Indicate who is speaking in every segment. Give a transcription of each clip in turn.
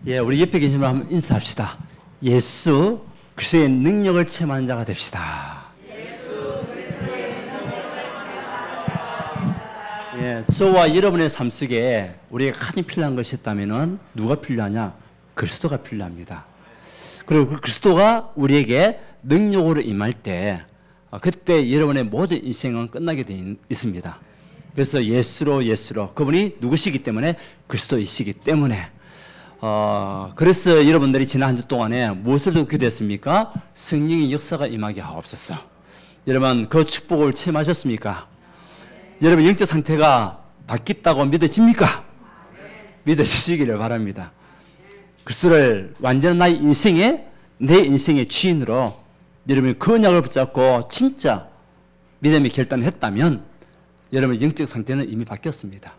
Speaker 1: 예, 우리 옆에 계신 분 한번 인사합시다. 예수 그리스도의 능력을 체험하는 자가 됩시다. 예, 저와 여러분의 삶 속에 우리가 가장 필요한 것이 있다면 누가 필요하냐? 그리스도가 필요합니다. 그리고 그 그리스도가 우리에게 능력으로 임할 때 그때 여러분의 모든 인생은 끝나게 되어 있습니다. 그래서 예수로 그분이 누구시기 때문에 그리스도이시기 때문에 그래서 여러분들이 지난 한 주 동안에 무엇을 듣게 됐습니까? 성령의 역사가 임하게 하옵소서. 여러분 그 축복을 체험하셨습니까? 여러분 영적 상태가 바뀌었다고 믿어집니까? 믿어지시기를 바랍니다. 그리스도를 완전한 내 인생의 주인으로 여러분이 그 언약을 붙잡고 진짜 믿음의 결단을 했다면 여러분의 영적 상태는 이미 바뀌었습니다.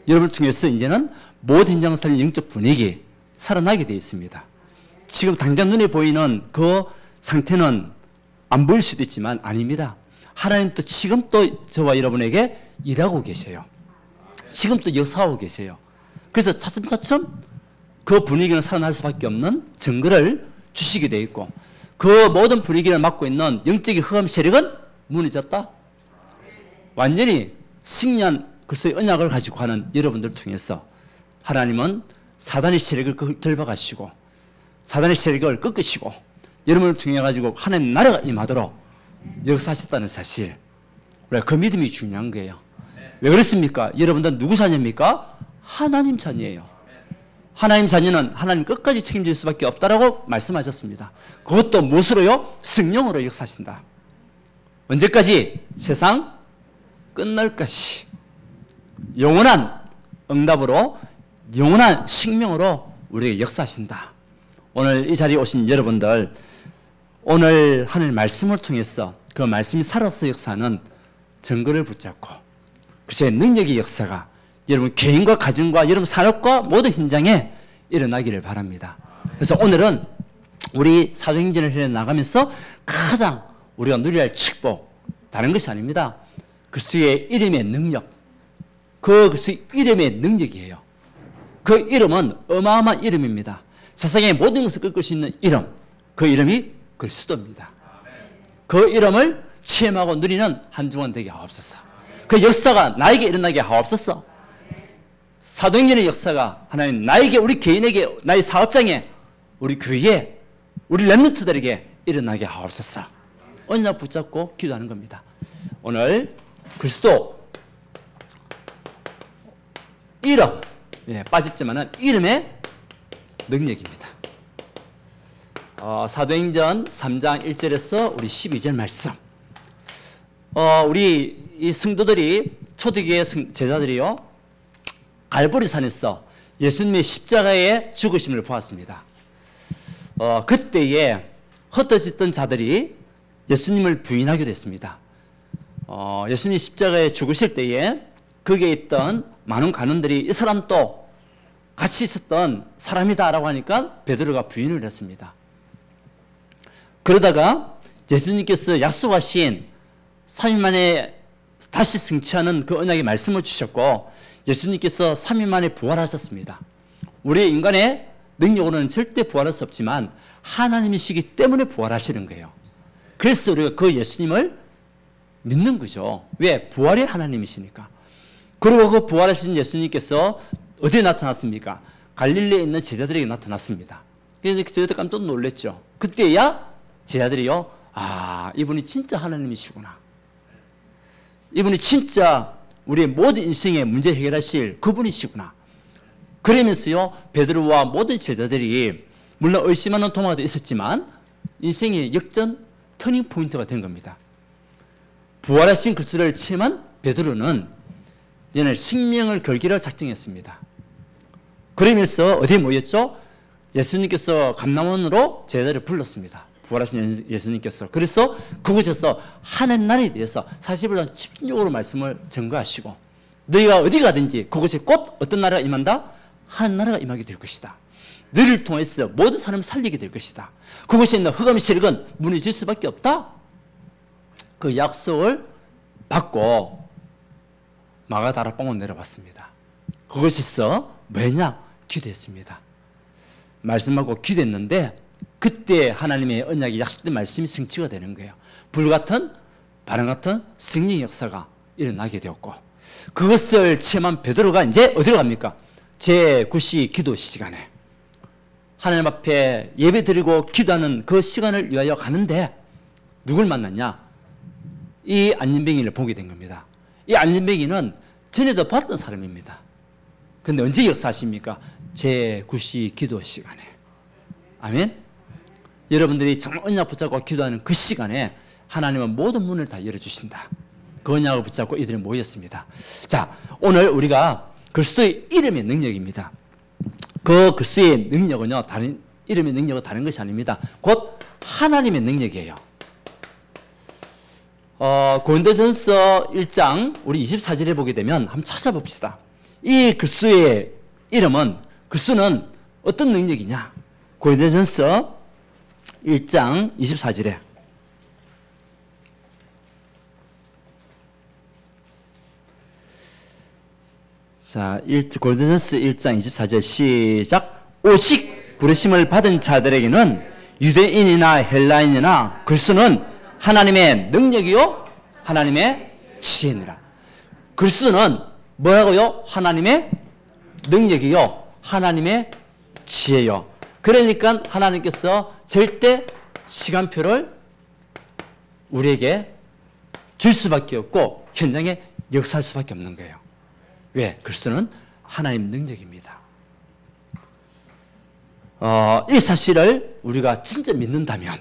Speaker 1: 여러분을 통해서 이제는 모든 현장을 살린 영적 분위기 살아나게 되어 있습니다. 지금 당장 눈에 보이는 그 상태는 안 보일 수도 있지만 아닙니다. 하나님 또 지금 또 저와 여러분에게 일하고 계세요. 지금 또 역사하고 계세요. 그래서 차츰차츰 그 분위기는 살아날 수밖에 없는 증거를 주시게 되어 있고 그 모든 분위기를 맡고 있는 영적인 흑암 세력은 무너졌다. 완전히 승리한 그리스도의 언약을 가지고 하는 여러분들을 통해서 하나님은 사단의 세력을 덜박하시고 사단의 세력을 꺾으시고 여러분을 통해 가지고 하나님 나라가 임하도록 역사하셨다는 사실, 우리가 그 믿음이 중요한 거예요. 왜 그렇습니까? 여러분들 누구 자녀입니까? 하나님 자녀예요. 하나님 자녀는 하나님 끝까지 책임질 수밖에 없다라고 말씀하셨습니다. 그것도 무엇으로요? 성령으로 역사하신다. 언제까지? 세상 끝날까지. 영원한 응답으로 영원한 생명으로 우리에게 역사하신다. 오늘 이 자리에 오신 여러분들, 오늘 하늘 말씀을 통해서 그 말씀이 살아서 역사하는 증거를 붙잡고 그리스도의 능력의 역사가 여러분 개인과 가정과 여러분 산업과 모든 현장에 일어나기를 바랍니다. 그래서 오늘은 우리 사도행전을 해나가면서 가장 우리가 누려야 할 축복, 다른 것이 아닙니다. 그리스도의 이름의 능력, 그 그리스도의 이름의 능력이에요. 그 이름은 어마어마한 이름입니다. 세상의 모든 것을 꺾을 수 있는 이름, 그 이름이 그리스도입니다. 그 이름을 체험하고 누리는 한 주간 되게 하옵소서. 그 역사가 나에게 일어나게 하옵소서. 사도행전의 역사가 하나님 나에게, 우리 개인에게, 나의 사업장에, 우리 교회에, 우리 렘넌트들에게 일어나게 하옵소서. 언약 붙잡고 기도하는 겁니다. 오늘 그리스도 이름, 빠졌지만은 이름의 능력입니다. 사도행전 3장 1절에서 우리 12절 말씀. 우리 이 성도들이, 초대교회 제자들이요, 갈보리산에서 예수님의 십자가의 죽으심을 보았습니다. 그때에 흩어졌던 자들이 예수님을 부인하게 됐습니다. 예수님이 십자가에 죽으실 때에 거기에 있던 많은 관원들이 이 사람도 같이 있었던 사람이다라고 하니까 베드로가 부인을 했습니다. 그러다가 예수님께서 약속하신 3일 만에 다시 승천하는 그 언약의 말씀을 주셨고 예수님께서 3일 만에 부활하셨습니다. 우리 인간의 능력으로는 절대 부활할 수 없지만 하나님이시기 때문에 부활하시는 거예요. 그래서 우리가 그 예수님을 믿는 거죠. 왜? 부활의 하나님이시니까. 그리고 그 부활하신 예수님께서 어디에 나타났습니까? 갈릴리에 있는 제자들에게 나타났습니다. 그래서 제자들 깜짝 놀랐죠. 그때야 제자들이요, 이분이 진짜 하나님이시구나. 이분이 진짜 우리의 모든 인생의 문제 해결하실 그분이시구나. 그러면서요, 베드로와 모든 제자들이 물론 의심하는 도마도 있었지만 인생의 역전 터닝 포인트가 된 겁니다. 부활하신 그리스도를 체험한 베드로는 얘는 생명을 걸기로 작정했습니다. 그러면서 어디에 모였죠? 예수님께서 감람원으로 제자들을 불렀습니다. 부활하신 예수님께서. 그래서 그곳에서 하나님 나라에 대해서 40일간 집중적으로 말씀을 전가하시고 너희가 어디 가든지 그곳에 곧 어떤 나라가 임한다? 하나님 나라가 임하게 될 것이다. 너희를 통해서 모든 사람을 살리게 될 것이다. 그곳에 있는 흑암의 세력은 무너질 수밖에 없다. 그 약속을 받고 마가다라방으로 내려왔습니다. 그곳에서 뭐냐? 기도했습니다. 말씀하고 기도했는데 그때 하나님의 언약이 약속된 말씀이 성취가 되는 거예요. 불같은 바람 같은 성령의 역사가 일어나게 되었고 그것을 체험한 베드로가 이제 어디로 갑니까? 제9시 기도 시간에 하나님 앞에 예배 드리고 기도하는 그 시간을 위하여 가는데 누굴 만났냐? 이 안진뱅이를 보게 된 겁니다. 이 안진뱅이는 전에도 봤던 사람입니다. 근데 언제 역사하십니까? 제9시 기도 시간에. 아멘? 여러분들이 정말 언약 붙잡고 기도하는 그 시간에 하나님은 모든 문을 다 열어주신다. 그 언약을 붙잡고 이들이 모였습니다. 자, 오늘 우리가 그리스도의 이름의 능력입니다. 그 그리스도의 능력은요, 다른 이름의 능력은 다른 것이 아닙니다. 곧 하나님의 능력이에요. 고린도전서 1장 우리 24절에 보게 되면 한번 찾아봅시다. 이 그리스도의 이름은 그리스도는 어떤 능력이냐? 고린도전서 1장 24절에 자, 고린도전서 1장 24절 시작. 오직 부르심을 받은 자들에게는 유대인이나 헬라인이나 그리스도는 하나님의 능력이요 하나님의 지혜니라. 그리스도는 뭐라고요? 하나님의 능력이요 하나님의 지혜요. 그러니까 하나님께서 절대 시간표를 우리에게 줄 수밖에 없고 현장에 역사할 수밖에 없는 거예요. 왜? 그리스도는 하나님 능력입니다. 이 사실을 우리가 진짜 믿는다면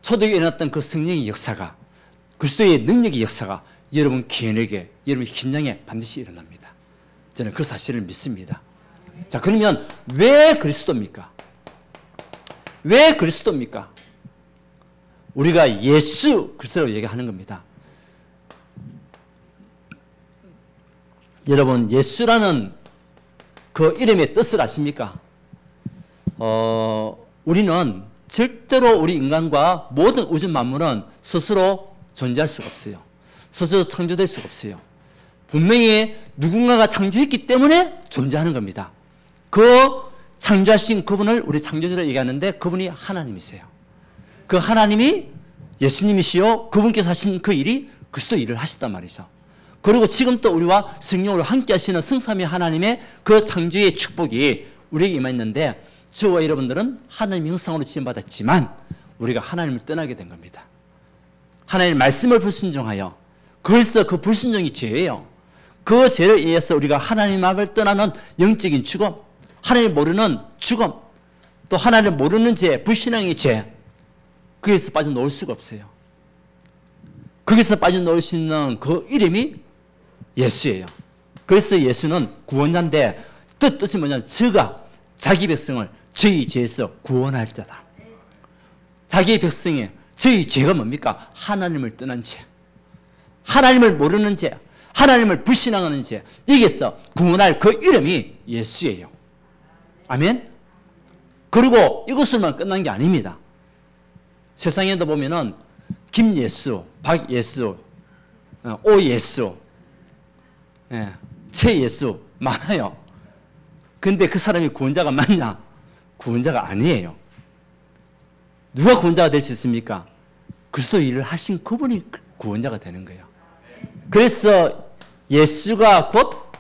Speaker 1: 초대교회에 일어났던 그 성령의 역사가 그리스도의 능력의 역사가 여러분 개인에게 여러분 현장에 반드시 일어납니다. 저는 그 사실을 믿습니다. 자, 그러면 왜 그리스도입니까? 왜 그리스도입니까? 우리가 예수 그리스도라고 얘기하는 겁니다. 여러분 예수라는 그 이름의 뜻을 아십니까? 우리는 절대로 우리 인간과 모든 우주 만물은 스스로 존재할 수가 없어요. 스스로 창조될 수가 없어요. 분명히 누군가가 창조했기 때문에 존재하는 겁니다. 그 창조하신 그분을 우리 창조주로 얘기하는데 그분이 하나님이세요. 그 하나님이 예수님이시요 그분께서 하신 그 일이 그리스도 일을 하셨단 말이죠. 그리고 지금 또 우리와 성령으로 함께 하시는 성삼위 하나님의 그 창조의 축복이 우리에게 임했는데 저와 여러분들은 하나님의 형상으로 지음받았지만 우리가 하나님을 떠나게 된 겁니다. 하나님의 말씀을 불순종하여 그래서 그 불순종이 죄예요. 그 죄를 인해서 우리가 하나님 앞을 떠나는 영적인 죽음, 하나님을 모르는 죽음, 또 하나님을 모르는 죄, 불신앙의 죄, 거기서 빠져나올 수가 없어요. 거기서 빠져나올 수 있는 그 이름이 예수예요. 그래서 예수는 구원자인데 뜻이 뭐냐면 저가 자기 백성을 저희 죄에서 구원할 자다. 자기 백성의 저희 죄가 뭡니까? 하나님을 떠난 죄, 하나님을 모르는 죄, 하나님을 불신앙하는 죄, 여기에서 구원할 그 이름이 예수예요. 아멘? 그리고 이것으로만 끝난 게 아닙니다. 세상에도 보면은 김예수, 박예수, 오예수, 최예수 많아요. 근데 그 사람이 구원자가 맞냐? 구원자가 아니에요. 누가 구원자가 될 수 있습니까? 그리스도 일을 하신 그분이 구원자가 되는 거예요. 그래서 예수가 곧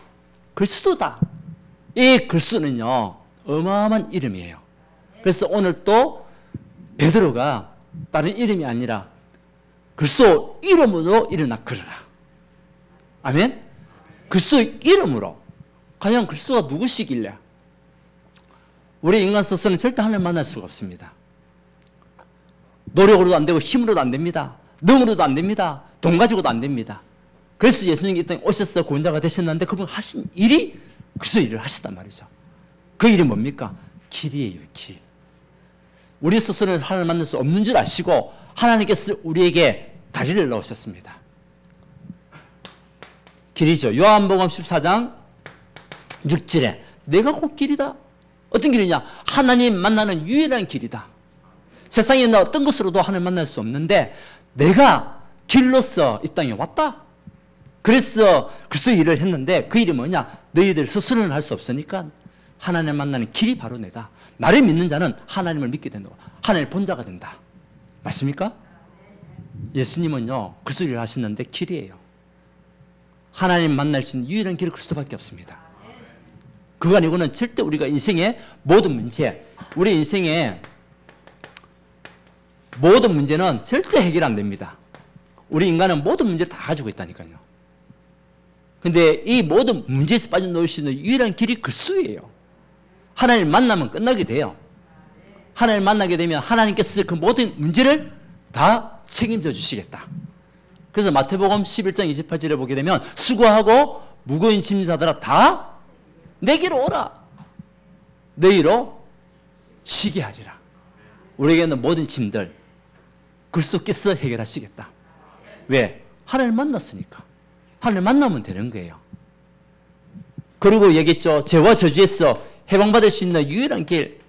Speaker 1: 그리스도다. 이 그리스도는요 어마어마한 이름이에요. 그래서 오늘 또 베드로가 다른 이름이 아니라 그리스도 이름으로 일어나 걸어라. 아멘? 그리스도 이름으로. 과연 그리스도가 누구시길래? 우리 인간 스스로는 절대 하나님을 만날 수가 없습니다. 노력으로도 안 되고 힘으로도 안 됩니다. 능으로도 안 됩니다. 돈 가지고도 안 됩니다. 그래서 예수님이 이 땅에 오셔서 구원자가 되셨는데 그분 하신 일이 그리스도 일을 하셨단 말이죠. 그 일이 뭡니까? 길이에요, 길. 우리 스스로는 하나님을 만날 수 없는 줄 아시고 하나님께서 우리에게 다리를 넣으셨습니다. 길이죠. 요한복음 14장 6절에 내가 곧 길이다. 어떤 길이냐? 하나님 만나는 유일한 길이다. 세상에 있는 어떤 것으로도 하나님 만날 수 없는데 내가 길로서 이 땅에 왔다. 그래서 그리스도의 일을 했는데 그 일이 뭐냐? 너희들 스스로는 할 수 없으니까 하나님을 만나는 길이 바로 내다. 나를 믿는 자는 하나님을 믿게 된다. 하나님의 본자가 된다. 맞습니까? 예수님은요, 그리스도를 하시는데 길이에요. 하나님 만날 수 있는 유일한 길은 그리스도밖에 없습니다. 그거 아니고는 절대 우리가 인생의 모든 문제, 우리 인생의 모든 문제는 절대 해결 안 됩니다. 우리 인간은 모든 문제를 다 가지고 있다니까요. 근데 이 모든 문제에서 빠져나올 수 있는 유일한 길이 그리스도예요. 하나님을 만나면 끝나게 돼요. 하나님을 만나게 되면 하나님께서 그 모든 문제를 다 책임져 주시겠다. 그래서 마태복음 11장 28절에 보게 되면 수고하고 무거운 짐 자들아 다 내게로 오라. 너희로 쉬게 하리라. 우리에게 있는 모든 짐들 그리스도께서 해결하시겠다. 왜? 하나님을 만났으니까. 하나님을 만나면 되는 거예요. 그리고 얘기했죠. 죄와 저주에서 해방받을 수 있는 유일한 길.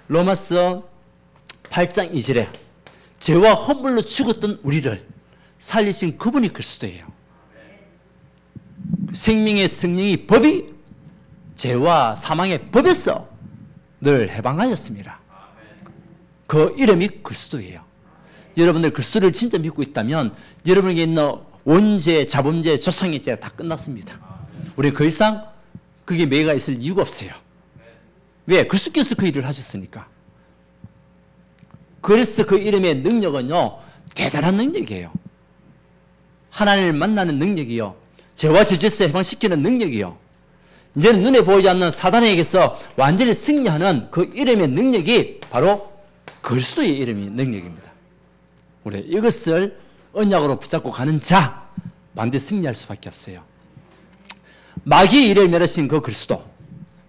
Speaker 1: 로마서 8장 2절에 죄와 허물로 죽었던 우리를 살리신 그분이 그리스도예요. 생명의 성령이 법이 죄와 사망의 법에서 늘 해방하였습니다. 그 이름이 그리스도예요. 여러분들 그리스도를 진짜 믿고 있다면 여러분에게 있는 원죄, 자범죄, 조상의 죄가 다 끝났습니다. 우리 더 이상 그게 매가 있을 이유가 없어요. 왜? 그리스도께서 그 일을 하셨으니까. 그래서 그 이름의 능력은요, 대단한 능력이에요. 하나님을 만나는 능력이요. 죄와 저주에서 해방시키는 능력이요. 이제는 눈에 보이지 않는 사단에게서 완전히 승리하는 그 이름의 능력이 바로 그리스도의 이름의 능력입니다. 우리 이것을 언약으로 붙잡고 가는 자, 반드시 승리할 수밖에 없어요. 마귀의 일을 멸하신 그 그리스도.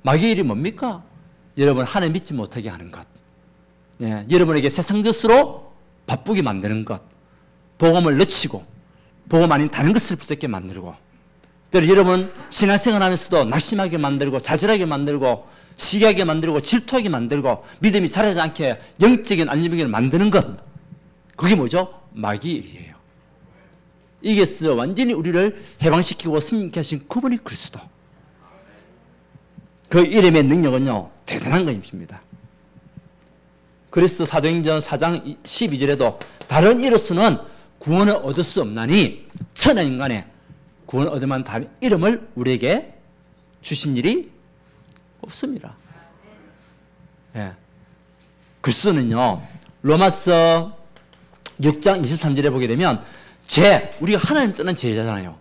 Speaker 1: 마귀의 일이 뭡니까? 여러분 하나님 믿지 못하게 하는 것. 예, 여러분에게 세상 것으로 바쁘게 만드는 것. 복음을 늦추고 복음 아닌 다른 것을 붙잡게 만들고 또 여러분 신앙생활 하면서도 낙심하게 만들고 좌절하게 만들고 시기하게 만들고 질투하게 만들고 믿음이 자라지 않게 영적인 안정을 만드는 것. 그게 뭐죠? 마귀의 일이에요. 이게서 완전히 우리를 해방시키고 승리케 하신 그분이 그리스도. 그 이름의 능력은요, 대단한 것입니다. 그래서 사도행전 4장 12절에도 다른 이로서는 구원을 얻을 수 없나니 천하 인간의 구원을 얻으만 다른 이름을 우리에게 주신 일이 없습니다. 예. 그리스도는요, 로마서 6장 23절에 보게 되면 우리가 하나님 떠난 죄잖아요.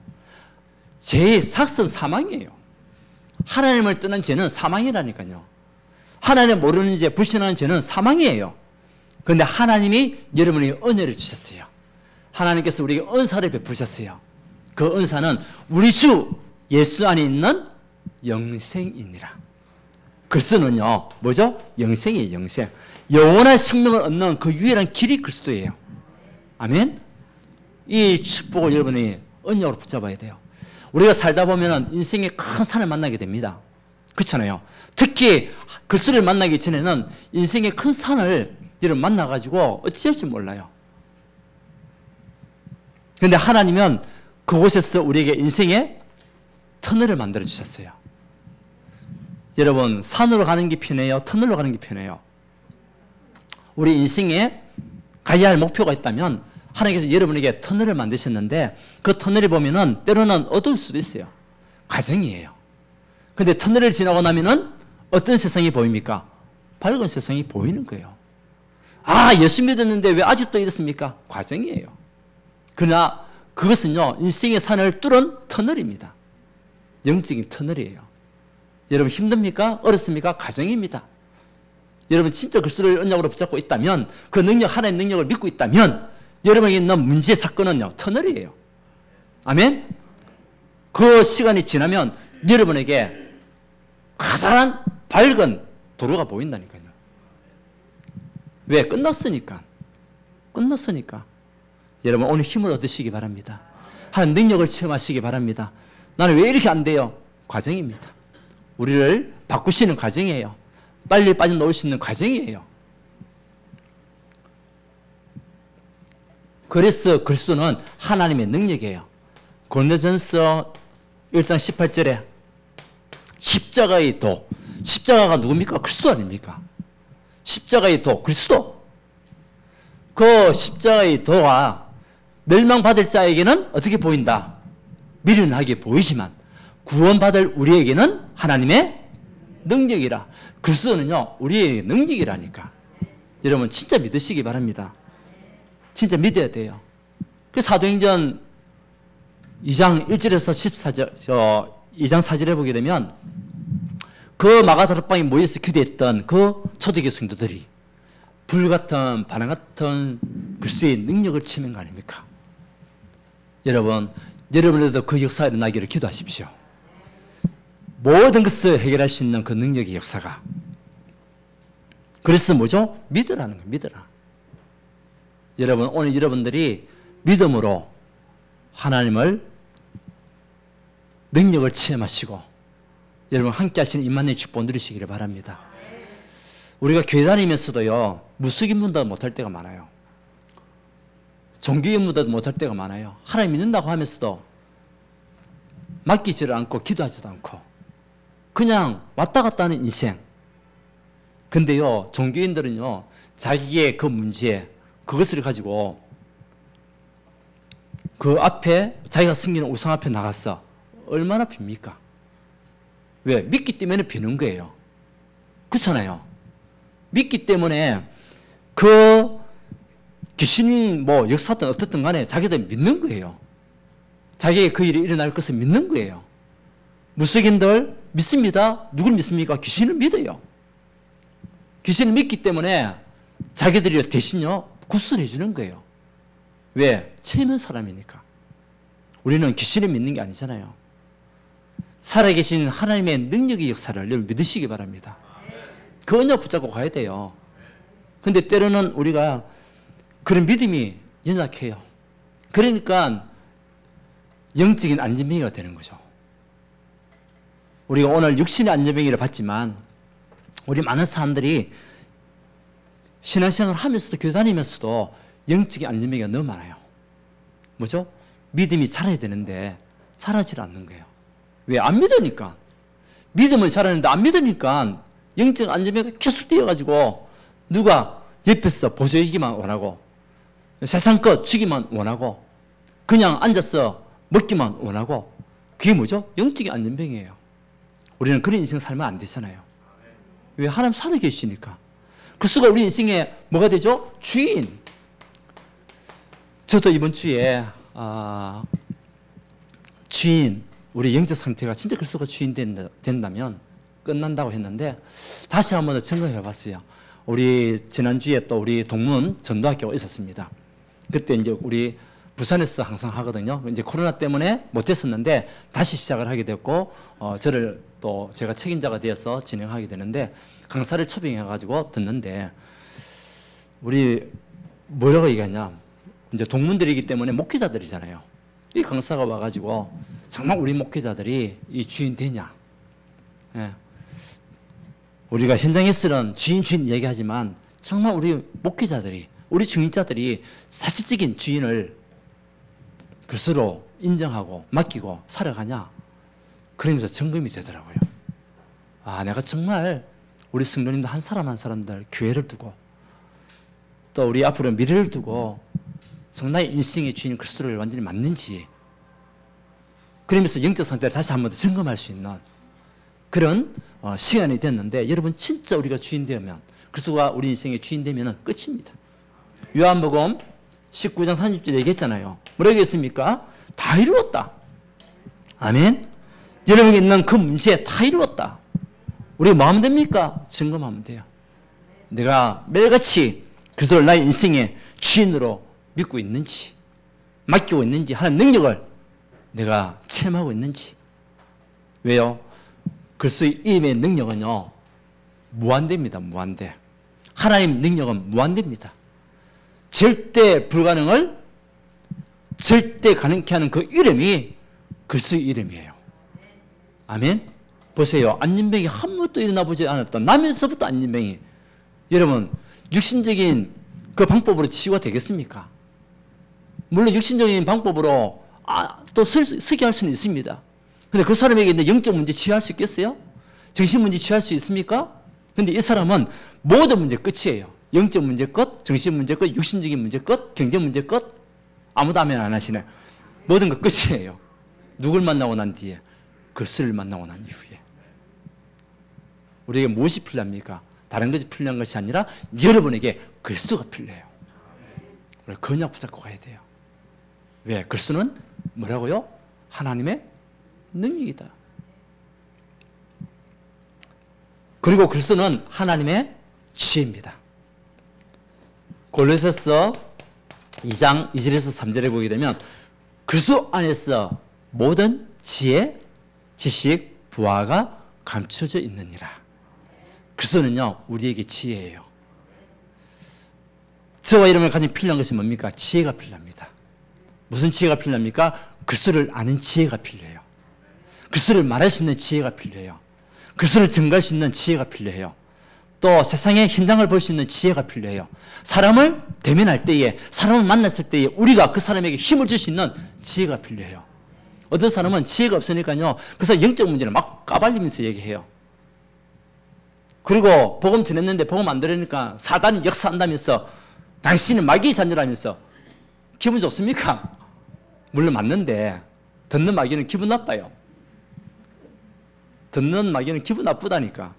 Speaker 1: 죄의 삭은 사망이에요. 하나님을 떠난 죄는 사망이라니까요. 하나님 모르는 죄, 불신하는 죄는 사망이에요. 그런데 하나님이 여러분에게 은혜를 주셨어요. 하나님께서 우리에게 은사를 베푸셨어요. 그 은사는 우리 주 예수 안에 있는 영생이니라. 그리스도는요, 뭐죠? 영생이에요, 영생. 영원한 생명을 얻는 그 유일한 길이 그리스도예요. 아멘? 이 축복을 여러분이 언약으로 붙잡아야 돼요. 우리가 살다 보면 인생의 큰 산을 만나게 됩니다. 그렇잖아요. 특히 그리스도를 만나기 전에는 인생의 큰 산을 여러분 만나가지고 어찌 할지 몰라요. 그런데 하나님은 그곳에서 우리에게 인생의 터널을 만들어 주셨어요. 여러분, 산으로 가는 게 편해요? 터널로 가는 게 편해요? 우리 인생에 가야 할 목표가 있다면 하나님께서 여러분에게 터널을 만드셨는데 그 터널이 보면은 때로는 어두울 수도 있어요. 가정이에요. 근데 터널을 지나고 나면은 어떤 세상이 보입니까? 밝은 세상이 보이는 거예요. 아, 예수 믿었는데 왜 아직도 이렇습니까? 과정이에요. 그러나 그것은요, 인생의 산을 뚫은 터널입니다. 영적인 터널이에요. 여러분 힘듭니까? 어렵습니까? 과정입니다. 여러분 진짜 그리스도를 언약으로 붙잡고 있다면, 그 능력, 하나의 능력을 믿고 있다면 여러분에게 있는 문제, 사건은요, 터널이에요. 아멘? 그 시간이 지나면 여러분에게 커다란 밝은 도로가 보인다니까요. 왜? 끝났으니까. 끝났으니까. 여러분 오늘 힘을 얻으시기 바랍니다. 하나님 능력을 체험하시기 바랍니다. 나는 왜 이렇게 안 돼요? 과정입니다. 우리를 바꾸시는 과정이에요. 빨리 빠져나올 수 있는 과정이에요. 그래서 그리스도는 하나님의 능력이에요. 고린도전서 1장 18절에 십자가의 도, 십자가가 누굽니까? 그리스도 아닙니까? 십자가의 도, 그리스도. 그 십자가의 도가 멸망받을 자에게는 어떻게 보인다? 미련하게 보이지만 구원받을 우리에게는 하나님의 능력이라. 그리스도는요, 우리의 능력이라니까. 여러분 진짜 믿으시기 바랍니다. 진짜 믿어야 돼요. 그 사도행전 2장 1절에서 14절, 2장 4절에 보게 되면 그 마가다락방에 모여서 기도했던 그 초대교회 성도들이 불같은 바람 같은 그리스도의 능력을 체험한 거 아닙니까? 여러분, 여러분들도 그 역사가 일어나기를 기도하십시오. 모든 것을 해결할 수 있는 그 능력의 역사가. 그래서 뭐죠? 믿으라는 거예요. 믿으라. 여러분, 오늘 여러분들이 믿음으로 하나님을 능력을 체험하시고 여러분 함께 하시는 임마누엘 축복 누리시기를 바랍니다. 우리가 교회 다니면서도요, 무속인문도 못할 때가 많아요. 종교인문도 못할 때가 많아요. 하나님 믿는다고 하면서도 맡기지를 않고 기도하지도 않고 그냥 왔다 갔다 하는 인생. 근데요, 종교인들은요, 자기의 그 문제, 그것을 가지고 그 앞에 자기가 섬기는 우상 앞에 나가서 얼마나 빕니까? 왜? 믿기 때문에 비는 거예요. 그렇잖아요. 믿기 때문에 그 귀신이 뭐 역사든 어떻든 간에 자기들 믿는 거예요. 자기의 그 일이 일어날 것을 믿는 거예요. 무속인들 믿습니다. 누굴 믿습니까? 귀신을 믿어요. 귀신을 믿기 때문에 자기들이 대신요 구슬해 주는 거예요. 왜? 체면 사람이니까. 우리는 귀신을 믿는 게 아니잖아요. 살아계신 하나님의 능력의 역사를 여러분 믿으시기 바랍니다. 그 언약 붙잡고 가야 돼요. 근데 때로는 우리가 그런 믿음이 연약해요. 그러니까 영적인 안전병이가 되는 거죠. 우리가 오늘 육신의 안전병이를 받지만 우리 많은 사람들이 신앙생활을 하면서도 교회 다니면서도 영적인 안전병이가 너무 많아요. 뭐죠? 믿음이 자라야 되는데 자라질 않는 거예요. 왜? 안 믿으니까. 믿음을 자라는데 안 믿으니까 영적 안전병이가 계속 뛰어가지고 누가 옆에서 보조이기만 원하고 세상 것 주기만 원하고 그냥 앉아서 먹기만 원하고 그게 뭐죠? 영적인 안전병이에요. 우리는 그런 인생 살면 안 되잖아요. 왜? 하나님 살아계시니까. 그리스도가 우리 인생에 뭐가 되죠? 주인. 저도 이번 주에 주인, 우리 영적 상태가 진짜 그리스도가 주인 된다면 끝난다고 했는데 다시 한 번 더 점검해 봤어요. 우리 지난주에 또 우리 동문 전도학교가 있었습니다. 그때 이제 우리 부산에서 항상 하거든요. 이제 코로나 때문에 못했었는데 다시 시작을 하게 됐고 저를 또 제가 책임자가 되어서 진행하게 되는데 강사를 초빙해가지고 듣는데 우리 뭐라고 얘기하냐, 이제 동문들이기 때문에 목회자들이잖아요. 이 강사가 와가지고 정말 우리 목회자들이 이 주인 되냐? 예. 우리가 현장에서는 주인 얘기하지만 정말 우리 목회자들이, 우리 중직자들이 사실적인 주인을 그리스도로 인정하고 맡기고 살아가냐? 그러면서 점검이 되더라고요. 내가 정말 우리 성도님들 한 사람 한 사람들 교회를 두고 또 우리 앞으로 미래를 두고 정말 인생의 주인 그리스도를 완전히 맞는지, 그러면서 영적 상태를 다시 한 번 더 점검할 수 있는 그런 시간이 됐는데, 여러분 진짜 우리가 주인 되면, 그리스도가 우리 인생의 주인 되면 끝입니다. 요한복음 19장 30절 얘기했잖아요. 뭐라고 얘기했습니까? 다 이루었다. 아멘. 여러분에게 있는 그 문제 다 이루었다. 우리가 뭐 하면 됩니까? 점검하면 돼요. 내가 매일같이 그리스도를 나의 인생의 주인으로 믿고 있는지, 맡기고 있는지, 하는 능력을 내가 체험하고 있는지. 왜요? 그리스도의 이름의 능력은요 무한대입니다. 무한대. 하나님 능력은 무한대입니다. 절대 불가능을 절대 가능케 하는 그 이름이 그리스도의 이름이에요. 아멘. 보세요. 안진병이 한 번도 일어나 보지 않았던, 나면서부터 안진병이, 여러분 육신적인 그 방법으로 치유가 되겠습니까? 물론 육신적인 방법으로 또 서게 할 수는 있습니다. 근데 그 사람에게 있는 영적 문제 치유할 수 있겠어요? 정신 문제 취할 수 있습니까? 근데 이 사람은 모든 문제 끝이에요. 영적 문제 끝, 정신 문제 끝, 육신적인 문제 끝, 경제 문제 끝. 아무도 하면 안 하시네. 모든 거 끝이에요. 누굴 만나고 난 뒤에? 그리스도를 만나고 난 이후에. 우리에게 무엇이 필요합니까? 다른 것이 필요한 것이 아니라 여러분에게 그리스도가 필요해요. 우리 그냥 붙잡고 가야 돼요. 왜? 그리스도는 뭐라고요? 하나님의 능력이다. 그리고 그리스도는 하나님의 지혜입니다. 골로새서 2장 2절에서 3절에 보게 되면 그리스도 안에서 모든 지혜, 지식, 부하가 감춰져 있느니라. 그리스도는요, 우리에게 지혜예요. 저와 여러분을 가진 필요한 것이 뭡니까? 지혜가 필요합니다. 무슨 지혜가 필요합니까? 그리스도를 아는 지혜가 필요해요. 그리스도를 말할 수 있는 지혜가 필요해요. 그리스도를 증거할 수 있는 지혜가 필요해요. 또 세상의 현장을 볼 수 있는 지혜가 필요해요. 사람을 대면할 때에, 사람을 만났을 때에 우리가 그 사람에게 힘을 줄 수 있는 지혜가 필요해요. 어떤 사람은 지혜가 없으니까요, 그래서 영적 문제를 막 까발리면서 얘기해요. 그리고 복음 전했는데 복음 안 들으니까 사단이 역사한다면서 당신은 마귀의 자녀라면서 기분 좋습니까? 물론 맞는데 듣는 마귀는 기분 나빠요. 듣는 마귀는 기분 나쁘다니까.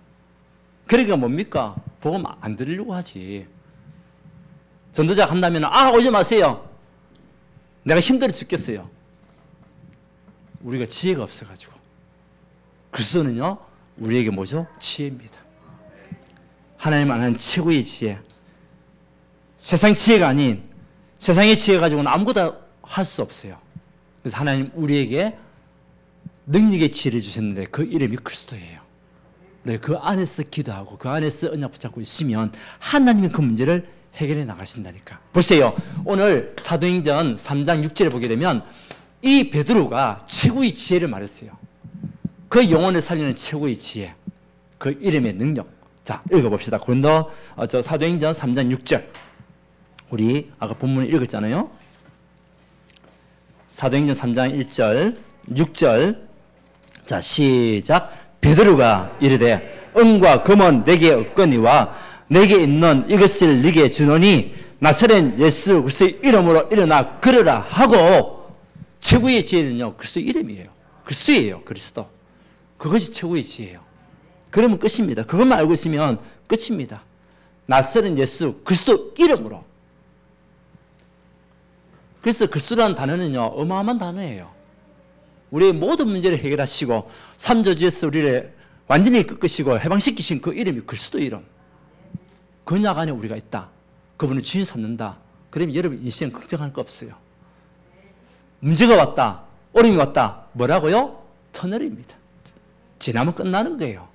Speaker 1: 그러니까 뭡니까? 복음 안 들으려고 하지. 전도자 한다면 오지 마세요. 내가 힘들어 죽겠어요. 우리가 지혜가 없어가지고. 그리스도는요, 우리에게 뭐죠? 지혜입니다. 하나님 안하는 최고의 지혜. 세상 지혜가 아닌 세상의 지혜 가지고는 아무것도 할 수 없어요. 그래서 하나님 우리에게 능력의 지혜를 주셨는데 그 이름이 그리스도예요. 네, 그 안에서 기도하고 그 안에서 언약 붙잡고 있으면 하나님이 그 문제를 해결해 나가신다니까. 보세요. 오늘 사도행전 3장 6절에 보게 되면 이 베드로가 최고의 지혜를 말했어요. 그 영혼을 살리는 최고의 지혜. 그 이름의 능력. 자, 읽어봅시다. 사도행전 3장 6절. 우리 아까 본문을 읽었잖아요. 사도행전 3장 1절, 6절. 자, 시작. 베드로가 이르되 은과 금은 내게 없거니와 내게 있는 이것을 네게 주노니 나사렛 예수 그리스도의 이름으로 일어나 걸으라 하고. 최고의 지혜는요, 그리스도 이름이에요. 그리스도예요. 그리스도. 그것이 최고의 지혜예요. 그러면 끝입니다. 그것만 알고 있으면 끝입니다. 나사렛 예수 그리스도 이름으로. 그래서 그리스도라는 단어는요, 어마어마한 단어예요. 우리의 모든 문제를 해결하시고 삼저주에서 우리를 완전히 끄끄시고 해방시키신 그 이름이 그리스도 이름. 그약 안에 우리가 있다. 그분을 주인 삼는다. 그러면 여러분 인생 걱정할 거 없어요. 문제가 왔다. 어려움이 왔다. 뭐라고요? 터널입니다. 지나면 끝나는 거예요.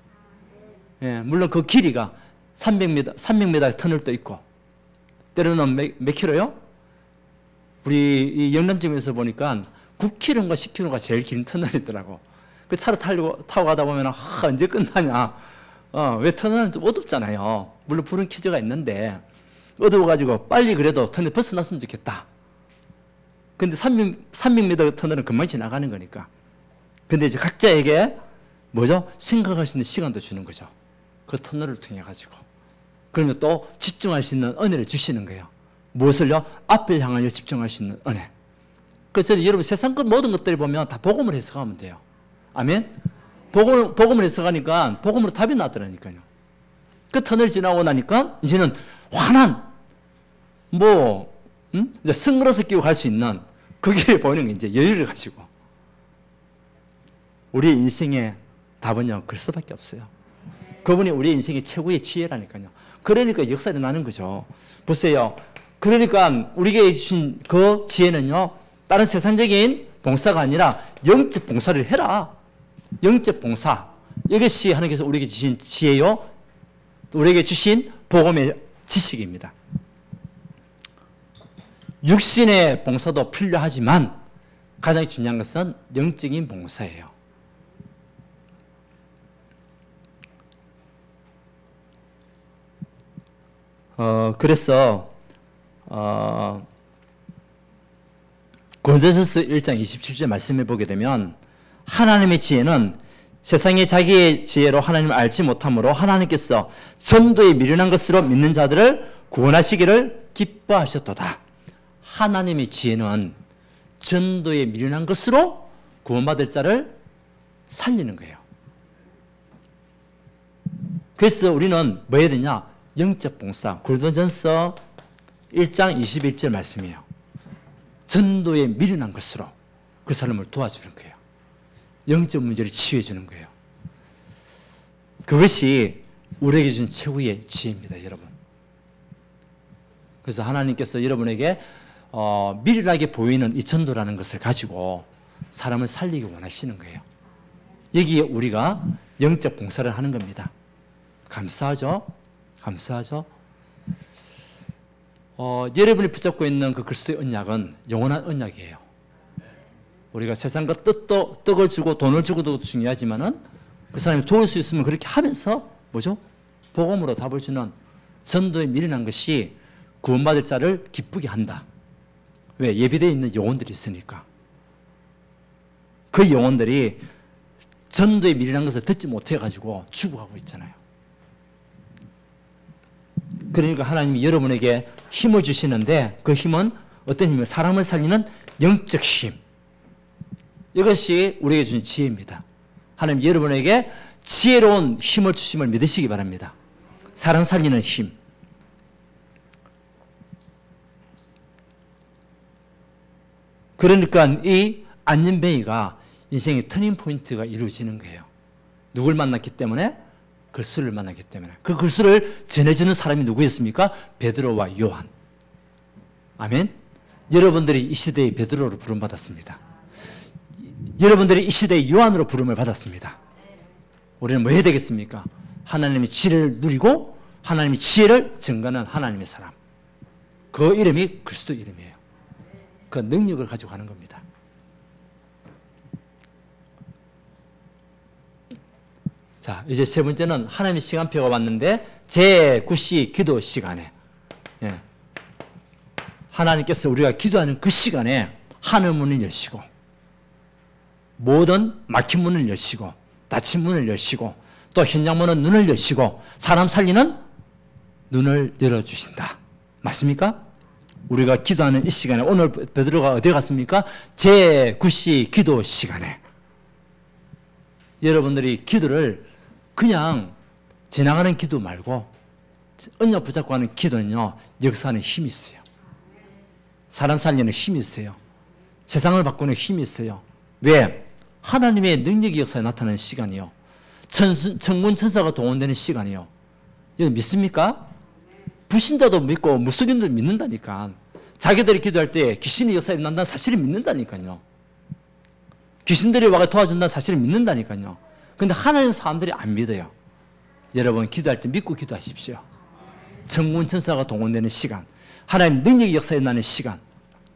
Speaker 1: 예, 물론 그 길이가 300m 터널도 있고 때로는 몇 킬로요? 우리 이 영남쯤에서 보니까 9km인가 10km가 제일 긴 터널이더라고. 그 차로 타고 가다 보면 언제 끝나냐. 왜 터널은 좀 어둡잖아요. 물론 불은 켜져가 있는데 어두워가지고 빨리 그래도 터널 벗어났으면 좋겠다. 근데 300m 터널은 금방 지나가는 거니까. 근데 이제 각자에게 뭐죠? 생각할 수 있는 시간도 주는 거죠. 그 터널을 통해 가지고. 그러면 또 집중할 수 있는 은혜를 주시는 거예요. 무엇을요? 앞을 향하여 집중할 수 있는 은혜. 그래서 여러분 세상 것 모든 것들을 보면 다 복음을 해석하면 돼요. 아멘? 복음을 해석하니까 복음으로 답이 나더라니까요. 그 터널 지나고 나니까 이제는 환한 이제 선글라스 끼고 갈 수 있는 그 길을 보이는 게 이제 여유를 가지고. 우리 인생의 답은요, 그리스도밖에 없어요. 그분이 우리 인생의 최고의 지혜라니까요. 그러니까 역사가 나는 거죠. 보세요. 그러니까 우리에게 주신 그 지혜는요, 다른 세상적인 봉사가 아니라 영적 봉사를 해라. 영적 봉사. 이것이 하나님께서 우리에게 주신 지혜요, 우리에게 주신 복음의 지식입니다. 육신의 봉사도 필요하지만 가장 중요한 것은 영적인 봉사예요. 그래서 고린도전서 1장 27절 말씀해 보게 되면 하나님의 지혜는 세상이 자기의 지혜로 하나님을 알지 못하므로 하나님께서 전도에 미련한 것으로 믿는 자들을 구원하시기를 기뻐하셨도다. 하나님의 지혜는 전도에 미련한 것으로 구원받을 자를 살리는 거예요. 그래서 우리는 뭐 해야 되냐? 영적 봉사. 고린도전서 1장 21절 말씀이에요. 전도에 미련한 것으로 그 사람을 도와주는 거예요. 영적 문제를 치유해 주는 거예요. 그것이 우리에게 준 최후의 지혜입니다, 여러분. 그래서 하나님께서 여러분에게 미련하게 보이는 이 전도라는 것을 가지고 사람을 살리기 원하시는 거예요. 여기에 우리가 영적 봉사를 하는 겁니다. 감사하죠? 감사하죠? 여러분이 붙잡고 있는 그 그리스도의 언약은 영원한 언약이에요. 우리가 세상과 떡을 주고 돈을 주고도 중요하지만은 그 사람이 도울 수 있으면 그렇게 하면서 뭐죠? 복음으로 답을 주는 전도에 미련한 것이 구원받을 자를 기쁘게 한다. 왜? 예비되어 있는 영혼들이 있으니까. 그 영혼들이 전도에 미련한 것을 듣지 못해가지고 죽어가고 있잖아요. 그러니까 하나님이 여러분에게 힘을 주시는데 그 힘은 어떤 힘이에요? 사람을 살리는 영적 힘. 이것이 우리에게 주는 지혜입니다. 하나님 여러분에게 지혜로운 힘을 주심을 믿으시기 바랍니다. 사람 살리는 힘. 그러니까 이 안전뱅이가 인생의 터닝 포인트가 이루어지는 거예요. 누굴 만났기 때문에? 글쓰를 만났기 때문에. 그 글쓰를 전해주는 사람이 누구였습니까? 베드로와 요한. 아멘. 여러분들이 이 시대의 베드로로 부름받았습니다. 여러분들이 이 시대의 요한으로 부름을 받았습니다. 우리는 뭐 해야 되겠습니까? 하나님의 지혜를 누리고 하나님의 지혜를 증거하는 하나님의 사람. 그 이름이 그리스도 이름이에요. 그 능력을 가지고 가는 겁니다. 자, 이제 세 번째는 하나님의 시간표가 왔는데 제9시 기도 시간에 하나님께서 우리가 기도하는 그 시간에 하늘 문을 여시고 모든 막힌 문을 여시고 닫힌 문을 여시고 또 현장 문은 눈을 여시고 사람 살리는 눈을 열어주신다. 맞습니까? 우리가 기도하는 이 시간에 오늘 베드로가 어디 갔습니까? 제9시 기도 시간에 여러분들이 기도를 그냥 지나가는 기도 말고 언약 붙잡고 하는 기도는요, 역사하는 힘이 있어요. 사람 살리는 힘이 있어요. 세상을 바꾸는 힘이 있어요. 왜? 하나님의 능력의 역사에 나타나는 시간이요. 천군 천사가 동원되는 시간이요. 여러분 믿습니까? 불신자도 믿고 무속인도 믿는다니까. 자기들이 기도할 때 귀신의 역사에 난다는 사실을 믿는다니까요. 귀신들이 와서 도와준다는 사실을 믿는다니까요. 근데 하나님 사람들이 안 믿어요. 여러분 기도할 때 믿고 기도하십시오. 천군 천사가 동원되는 시간, 하나님 능력의 역사에 나는 시간,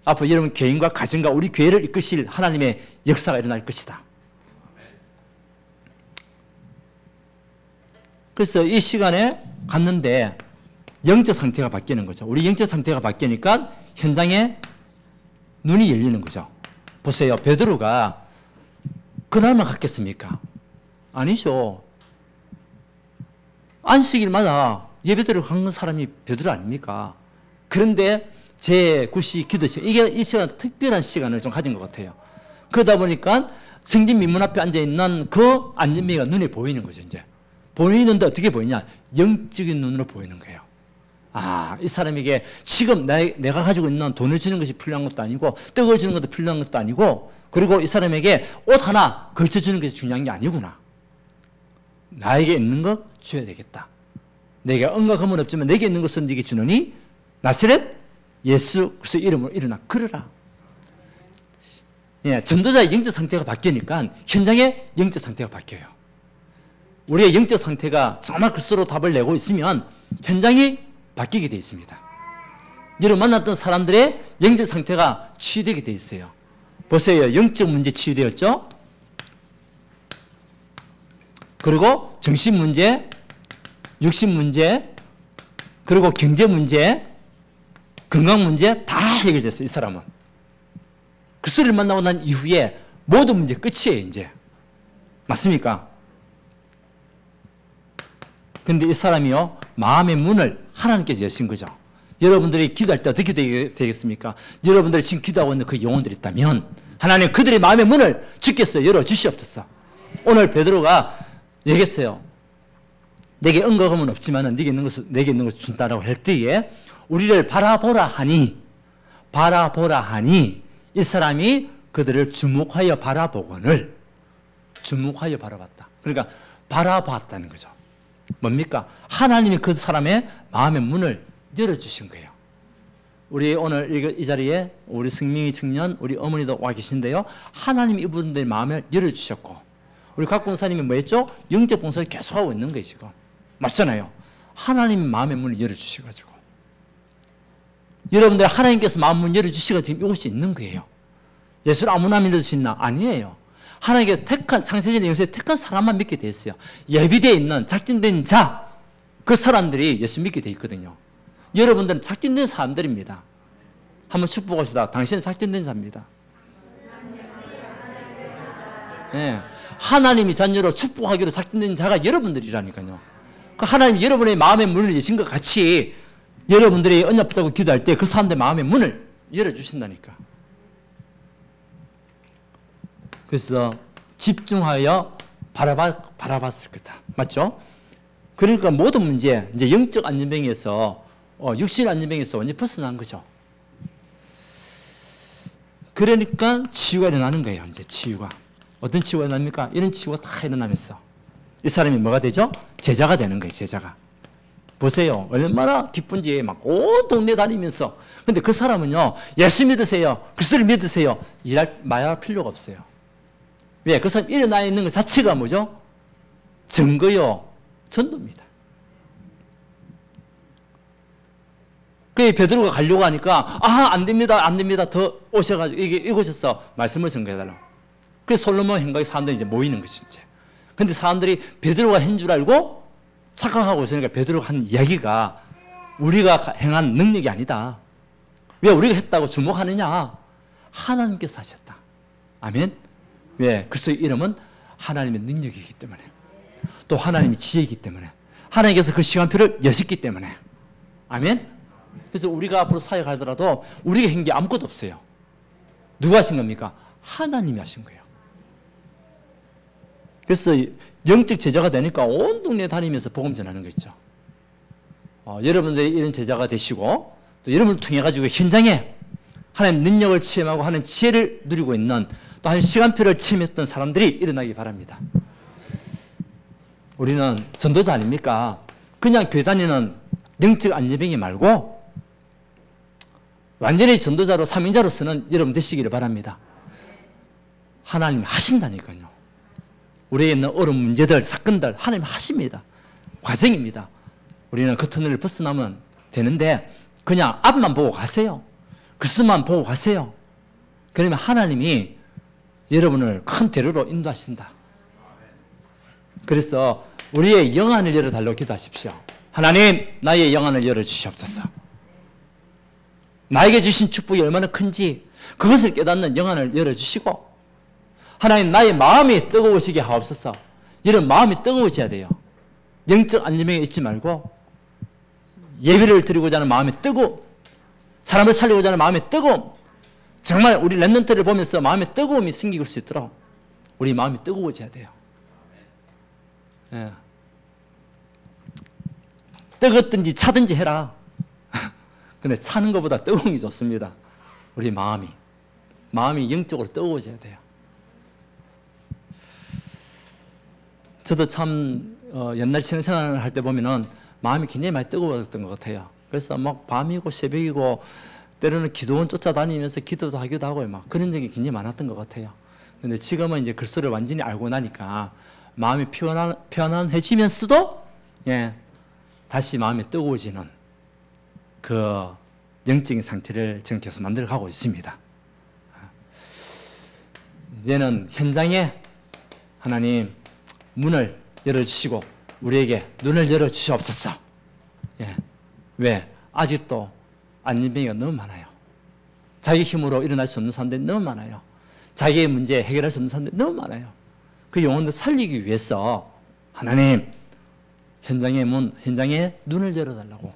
Speaker 1: 앞으로 여러분 개인과 가정과 우리 교회를 이끄실 하나님의 역사가 일어날 것이다. 그래서 이 시간에 갔는데 영적 상태가 바뀌는 거죠. 우리 영적 상태가 바뀌니까 현장에 눈이 열리는 거죠. 보세요. 베드로가 그날만 갔겠습니까? 아니죠. 안식일마다 예배드리러 간 사람이 베드로 아닙니까? 그런데 제9시 기도 시간, 이게 이 시간 특별한 시간을 좀 가진 것 같아요. 그러다 보니까 성전 민문 앞에 앉아있는 그 안전뱅이가 눈에 보이는 거죠. 이제 보이는데 어떻게 보이냐? 영적인 눈으로 보이는 거예요. 아, 이 사람에게 지금 내가 가지고 있는 돈을 주는 것이 필요한 것도 아니고 떡을 주는 것도 필요한 것도 아니고, 그리고 이 사람에게 옷 하나 걸쳐주는 것이 중요한 게 아니구나. 나에게 있는 것 줘야 되겠다. 내게 은과 금은 없지만 내게 있는 것은 네게 주노니 나사렛 예수 그리스도 이름으로 일어나 걸으라. 예, 전도자의 영적 상태가 바뀌니까 현장의 영적 상태가 바뀌어요. 우리의 영적 상태가 정말 그리스도로 답을 내고 있으면 현장이 바뀌게 되어 있습니다. 여러분 만났던 사람들의 영적 상태가 치유되게 되어 있어요. 보세요. 영적 문제 치유되었죠? 그리고 정신 문제, 육신 문제, 그리고 경제 문제, 건강 문제 다 해결됐어요. 이 사람은. 그리스도를 만나고 난 이후에 모든 문제 끝이에요. 이제. 맞습니까? 근데 이 사람이요, 마음의 문을 하나님께서 여신 거죠. 여러분들이 기도할 때 어떻게 되겠습니까? 여러분들이 지금 기도하고 있는 그 영혼들이 있다면 하나님 그들의 마음의 문을 주께서 열어주시옵소서. 오늘 베드로가 얘기했어요. 내게 은거금은 없지만 내게 있는 것을 준다라고 할 때에 우리를 바라보라 하니 이 사람이 그들을 주목하여 바라보거늘 주목하여 바라봤다. 그러니까 바라봤다는 거죠. 뭡니까? 하나님이 그 사람의 마음의 문을 열어주신 거예요. 우리 오늘 이 자리에 우리 승민이 청년, 우리 어머니도 와 계신데요. 하나님이 이분들의 마음을 열어주셨고 우리 각 권사님이 뭐 했죠? 영적 봉사를 계속하고 있는 거예요 지금. 맞잖아요. 하나님이 마음의 문을 열어주셔가지고 여러분들 하나님께서 마음 문 열어주시고 지금 이곳이 있는 거예요. 예수를 아무나 믿을 수 있나? 아니에요. 하나님께서 창세전 영세에 택한 사람만 믿게 돼 있어요. 예비되어 있는 작정된 자, 그 사람들이 예수 믿게 돼 있거든요. 여러분들은 작정된 사람들입니다. 한번 축복합시다. 당신은 작정된 자입니다. 네. 하나님이 자녀로 축복하기로 작정된 자가 여러분들이라니까요. 그 하나님이 여러분의 마음의 문을 여신 것 같이 여러분들이 언약 붙잡고 기도할 때 그 사람들의 마음의 문을 열어주신다니까. 그래서 집중하여 바라봤을 거다. 맞죠? 그러니까 모든 문제, 이제 영적 안전병에서 육신 안전병에서 완전히 벗어난 거죠. 그러니까 치유가 일어나는 거예요. 이제 치유가. 어떤 치유가 일어납니까? 이런 치유가 다 일어나면서 이 사람이 뭐가 되죠? 제자가 되는 거예요. 제자가. 보세요. 얼마나 기쁜지 막 온 동네 다니면서. 근데 그 사람은요. 예수 믿으세요. 그리스도를 믿으세요. 말할 필요가 없어요. 왜? 그 사람이 일어나 있는 것 자체가 뭐죠? 증거요. 전도입니다. 그 베드로가 가려고 하니까 안 됩니다. 안 됩니다. 더 오셔가지고 이곳에서 말씀을 전개해달라고. 그래서 솔로몬 행각에 사람들이 이제 모이는 것이 이제. 근데 사람들이 베드로가 한 줄 알고 착각하고 있으니까 베드로가 한 이야기가 우리가 행한 능력이 아니다. 왜 우리가 했다고 주목하느냐? 하나님께서 하셨다. 아멘? 왜? 그리스도의 이름은 하나님의 능력이기 때문에 또 하나님의 지혜이기 때문에 하나님께서 그 시간표를 여셨기 때문에 아멘? 그래서 우리가 앞으로 사역하더라도 우리가 한 게 아무것도 없어요. 누가 하신 겁니까? 하나님이 하신 거예요. 그래서 영적 제자가 되니까 온 동네 다니면서 복음 전하는 거 있죠. 여러분들이 이런 제자가 되시고 또 여러분을 통해 가지고 현장에 하나님 능력을 체험하고 하나님 지혜를 누리고 있는 또 하나님 시간표를 체험했던 사람들이 일어나기 바랍니다. 우리는 전도자 아닙니까? 그냥 교회 다니는 영적 안전병이 말고 완전히 전도자로 사명자로서는 여러분 되시기를 바랍니다. 하나님이 하신다니까요. 우리에 있는 어려운 문제들, 사건들 하나님 하십니다. 과정입니다. 우리는 그 터널을 벗어나면 되는데 그냥 앞만 보고 가세요. 그리스도만 보고 가세요. 그러면 하나님이 여러분을 큰 대로로 인도하신다. 그래서 우리의 영안을 열어달라고 기도하십시오. 하나님, 나의 영안을 열어주시옵소서. 나에게 주신 축복이 얼마나 큰지 그것을 깨닫는 영안을 열어주시고 하나님, 나의 마음이 뜨거우시게 하옵소서. 이런 마음이 뜨거워져야 돼요. 영적 안전병에 있지 말고 예배를 드리고자 하는 마음이 뜨거움, 사람을 살리고자 하는 마음이 뜨거움, 정말 우리 랩런트를 보면서 마음의 뜨거움이 생길 수 있도록 우리 마음이 뜨거워져야 돼요. 예. 뜨겁든지 차든지 해라. 근데 차는 것보다 뜨거움이 좋습니다. 우리 마음이 영적으로 뜨거워져야 돼요. 저도 참 옛날 신앙생활을 할 때 보면은 마음이 굉장히 많이 뜨거웠던 것 같아요. 그래서 막 밤이고 새벽이고 때로는 기도원 쫓아다니면서 기도도 하기도 하고 막 그런 적이 굉장히 많았던 것 같아요. 근데 지금은 이제 그리스도를 완전히 알고 나니까 마음이 편안해지면서도 다시 마음이 뜨거워지는 그 영적인 상태를 지금 계속 만들어 가고 있습니다. 이제는 현장에 하나님 문을 열어주시고 우리에게 눈을 열어주시옵소서. 왜? 아직도 안전병이가 너무 많아요. 자기 힘으로 일어날 수 없는 사람들이 너무 많아요. 자기의 문제 해결할 수 없는 사람들이 너무 많아요. 그 영혼들 살리기 위해서 하나님 현장의 문, 현장의 눈을 열어달라고.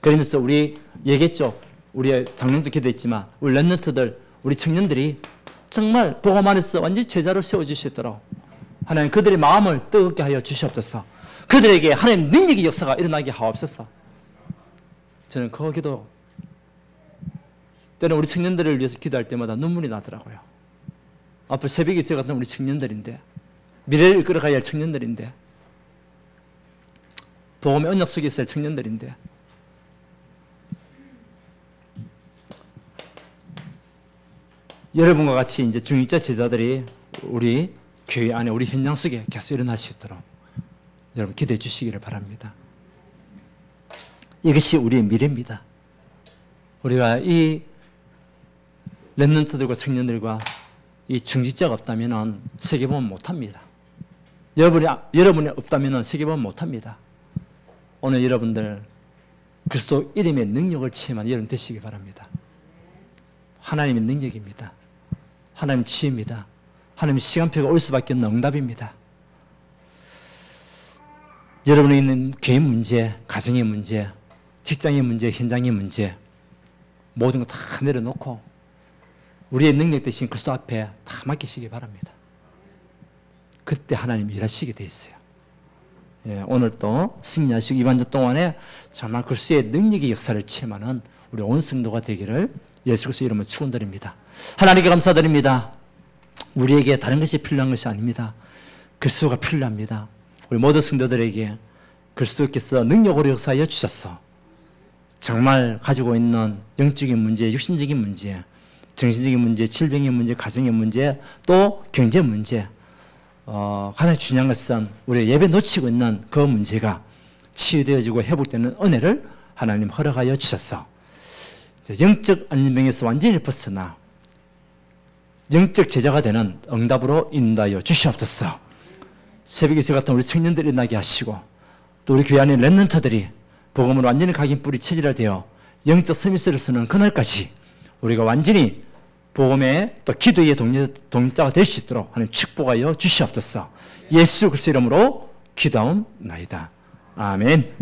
Speaker 1: 그러면서 우리 얘기했죠. 우리 작년도 기도했지만 우리 랩런트들, 우리 청년들이 정말 복음 안에서 완전히 제자로 세워주시도록 하나님 그들의 마음을 뜨겁게 하여 주시옵소서. 그들에게 하나님 능력의 역사가 일어나게 하옵소서. 저는 그 기도 때는 우리 청년들을 위해서 기도할 때마다 눈물이 나더라고요. 앞으로 새벽에 있을 것 같은 우리 청년들인데, 미래를 이끌어가야 할 청년들인데, 복음의 언약 속에 있을 청년들인데, 여러분과 같이 이제 중직자 제자들이 우리 교회 안에 우리 현장 속에 계속 일어날 수 있도록 여러분 기도해 주시기를 바랍니다. 이것이 우리의 미래입니다. 우리가 이 랩런트들과 청년들과 이 중직자가 없다면 세계보험 못합니다. 여러분이 없다면 세계보험 못합니다. 오늘 여러분들 그리스도 이름의 능력을 체험한 여러분 되시기 바랍니다. 하나님의 능력입니다. 하나님의 치유입니다. 하나님의 시간표가 올 수밖에 없는 응답입니다. 여러분이 있는 개인 문제, 가정의 문제, 직장의 문제, 현장의 문제 모든 거 다 내려놓고 우리의 능력 대신 그리스도 앞에 다 맡기시기 바랍니다. 그때 하나님이 일하시게 돼 있어요. 예, 오늘 또 승리하시고 이번 주 동안에 정말 그리스도의 능력의 역사를 체험하는 우리 온 성도가 되기를 예수 그리스도 이름으로 축원드립니다. 하나님께 감사드립니다. 우리에게 다른 것이 필요한 것이 아닙니다. 그리스도가 필요합니다. 우리 모든 성도들에게 그리스도께서 능력으로 역사하여 주셔서 정말 가지고 있는 영적인 문제, 육신적인 문제, 정신적인 문제, 질병의 문제, 가정의 문제, 또 경제 문제, 가장 중요한 것은 우리가 예배 놓치고 있는 그 문제가 치유되어지고 회복되는 은혜를 하나님 허락하여 주셔서 영적 안전병에서 완전히 벗어나 영적 제자가 되는 응답으로 인도하여 주시옵소서. 새벽에 저 같은 우리 청년들이 일어나게 하시고 또 우리 교회 안에 랩런트들이 복음으로 완전히 각인 뿌리 체질화되어 영적 서밋을 쓰는 그날까지 우리가 완전히 복음의 또 기도의 동력자가 될 수 있도록 하나님 축복하여 주시옵소서. 예수 그리스도 이름으로 기도하옵나이다. 아멘.